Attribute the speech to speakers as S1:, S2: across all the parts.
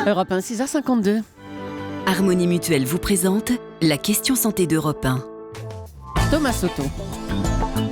S1: Europe 1, 6h52.
S2: Harmonie Mutuelle vous présente la question santé d'Europe 1.
S1: Thomas Soto.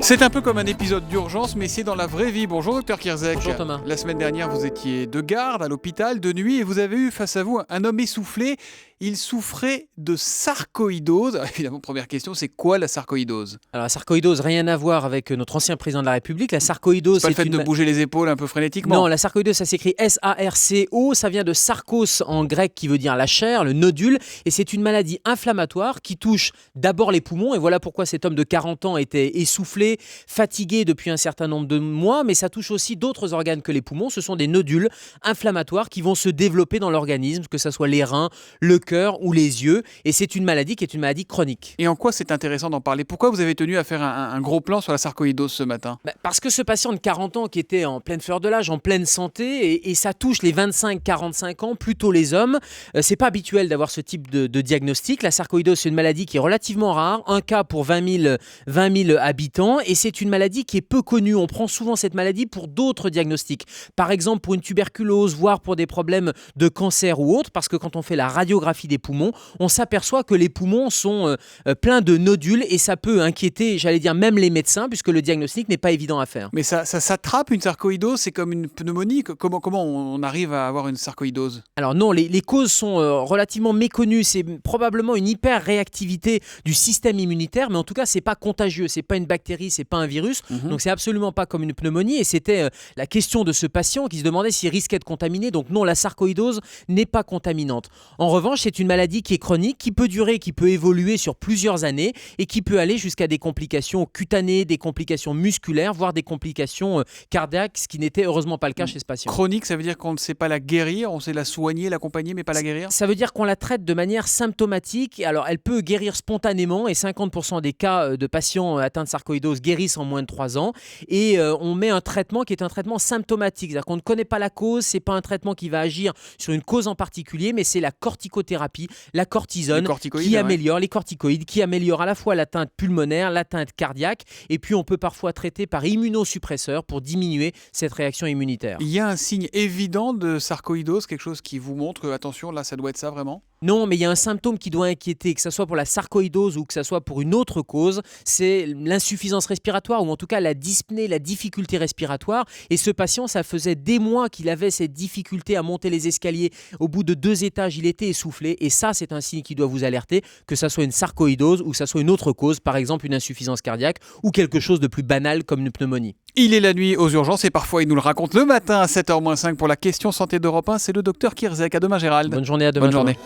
S3: C'est un peu comme un épisode d'urgence, mais c'est dans la vraie vie. Bonjour Dr Kierzek.
S4: Bonjour Thomas.
S3: La semaine dernière, vous étiez de garde à l'hôpital de nuit et vous avez eu face à vous un homme essoufflé. Il souffrait de sarcoïdose. Alors, évidemment, première question, c'est quoi la sarcoïdose ?
S4: Alors la sarcoïdose, rien à voir avec notre ancien président de la République. La sarcoïdose,
S3: C'est pas le fait de bouger les épaules un peu frénétiquement.
S4: Non, la sarcoïdose, ça s'écrit S-A-R-C-O. Ça vient de sarkos en grec qui veut dire la chair, le nodule. Et c'est une maladie inflammatoire qui touche d'abord les poumons. Et voilà pourquoi cet homme de 40 ans était essoufflé, fatigué depuis un certain nombre de mois. Mais ça touche aussi d'autres organes que les poumons. Ce sont des nodules inflammatoires qui vont se développer dans l'organisme, que ce soit les reins, le cœur ou les yeux. Et c'est une maladie qui est une maladie chronique.
S3: Et en quoi c'est intéressant d'en parler ? Pourquoi vous avez tenu à faire un gros plan sur la sarcoïdose ce matin ?
S4: Parce que ce patient de 40 ans qui était en pleine fleur de l'âge, en pleine santé, et ça touche les 25-45 ans, plutôt les hommes. C'est pas habituel d'avoir ce type de diagnostic. La sarcoïdose, c'est une maladie qui est relativement rare, un cas pour 20 000 habitants, et c'est une maladie qui est peu connue. On prend souvent cette maladie pour d'autres diagnostics. Par exemple, pour une tuberculose, voire pour des problèmes de cancer ou autres, parce que quand on fait la radiographie des poumons, on s'aperçoit que les poumons sont pleins de nodules, et ça peut inquiéter, j'allais dire, même les médecins, puisque le diagnostic n'est pas évident à faire.
S3: Mais ça s'attrape une sarcoïdose ? C'est comme une pneumonie ? Comment on arrive à avoir une sarcoïdose ?
S4: Alors non, les causes sont relativement méconnues. C'est probablement une hyper-réactivité du système immunitaire, mais en tout cas, c'est pas contagieux. C'est pas une bactérie, c'est pas un virus. Donc c'est absolument pas comme une pneumonie. Et c'était la question de ce patient qui se demandait s'il risquait de contaminer. Donc non, la sarcoïdose n'est pas contaminante. En revanche, c'est une maladie qui est chronique, qui peut durer, qui peut évoluer sur plusieurs années et qui peut aller jusqu'à des complications cutanées, des complications musculaires, voire des complications cardiaques, ce qui n'était heureusement pas le cas chez ce patient.
S3: Chronique, ça veut dire qu'on ne sait pas la guérir, on sait la soigner, l'accompagner, mais pas la guérir ?
S4: Ça veut dire qu'on la traite de manière symptomatique. Alors, elle peut guérir spontanément et 50% des cas de patients atteints de sarcoïdose guérissent en moins de 3 ans. Et on met un traitement qui est un traitement symptomatique. C'est-à-dire qu'on ne connaît pas la cause, c'est pas un traitement qui va agir sur une cause en particulier, mais c'est la corticothérapie, la cortisone qui améliore les corticoïdes, qui améliore à la fois l'atteinte pulmonaire, l'atteinte cardiaque. Et puis, on peut parfois traiter par immunosuppresseur pour diminuer cette réaction immunitaire.
S3: Il y a un signe évident de sarcoïdose, quelque chose qui vous montre que, attention, là, ça doit être ça vraiment ?
S4: Non, mais il y a un symptôme qui doit inquiéter, que ce soit pour la sarcoïdose ou que ce soit pour une autre cause, c'est l'insuffisance respiratoire ou en tout cas la dyspnée, la difficulté respiratoire. Et ce patient, ça faisait des mois qu'il avait cette difficulté à monter les escaliers. Au bout de 2 étages, il était essoufflé. Et ça, c'est un signe qui doit vous alerter, que ça soit une sarcoïdose ou que ça soit une autre cause, par exemple une insuffisance cardiaque ou quelque chose de plus banal comme une pneumonie.
S3: Il est la nuit aux urgences et parfois il nous le raconte le matin à 7h-5 pour la question santé d'Europe 1. C'est le docteur Kierzek. À demain Gérald.
S4: Bonne journée, à demain.
S3: Bonne journée.